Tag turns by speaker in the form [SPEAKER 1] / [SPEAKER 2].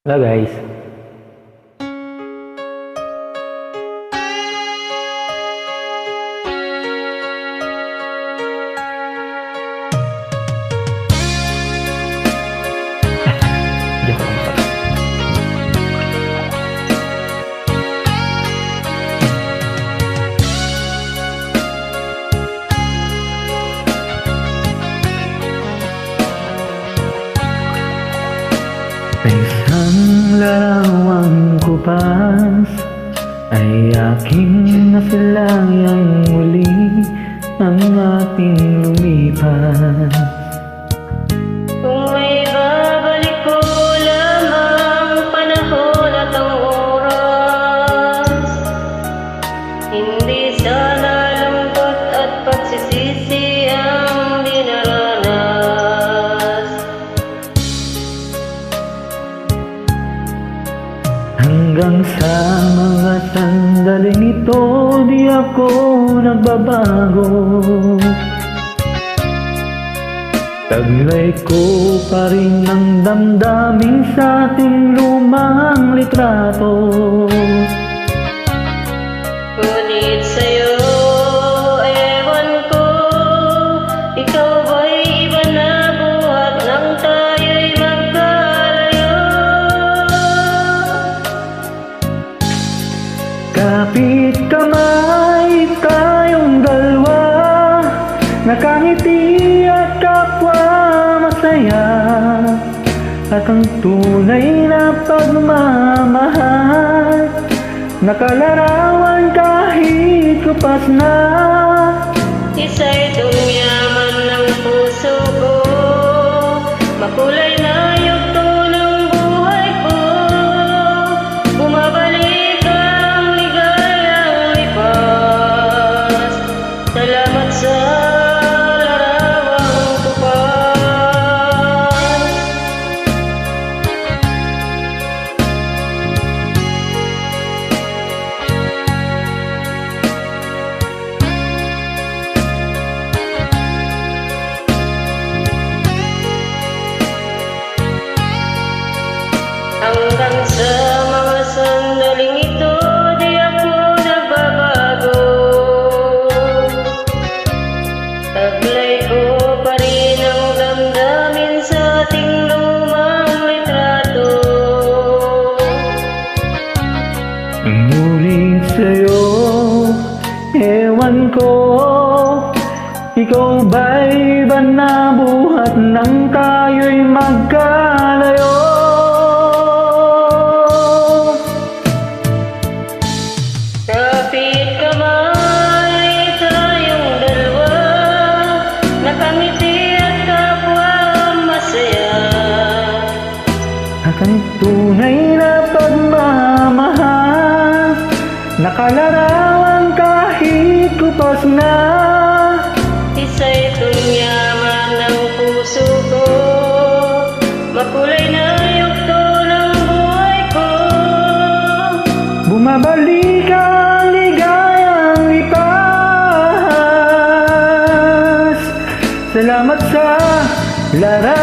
[SPEAKER 1] Hello guys. Joke lang po. Sa isang larawang kupas ay aking nasilayang muli ang ating lumipas.
[SPEAKER 2] Kung may babalik ko lamang panahon at ang oras, hindi sana lungkot at pagsisisi ang dinaranas.
[SPEAKER 1] Hanggang sa mga sandaling ito, di ako nagbabago. Taglay ko pa rin ang damdamin sa ating lumang litrato.
[SPEAKER 2] Ngunit sa'yo, ewan ko, ikaw ba'y iba na buhat nang tayo'y magkalayo?
[SPEAKER 1] Kapit kamay tayong dalawa, nakangiti at kapwa masaya, at ang tunay na pagmamahal, nakalarawan kahit kupas na.
[SPEAKER 2] Isa'y yaman ng puso ko, makulay na yugto ng buhay ko. Bumabalik ang ligayang lipas. Salamat sa larawang kupas. Hanggang sa mga sandaling ito, di ako nagbabago. Taglay ko pa rin ang damdamin sa ating lumang litrato.
[SPEAKER 1] Ngunit sa'yo, ewan ko, ikaw ba'y iba na buhat nang tayo'y magkalayo?
[SPEAKER 2] Kapit kamay tayong dalawa, nakangiti at kapwa masaya.
[SPEAKER 1] At ang tunay na pagmamahal, nakalarawan kahit kupas na.
[SPEAKER 2] Isa'y yaman ng puso ko, makulay na yugto ng buhay ko.
[SPEAKER 1] Bumabalik ang ligayang lipas. Salamat sa larangan.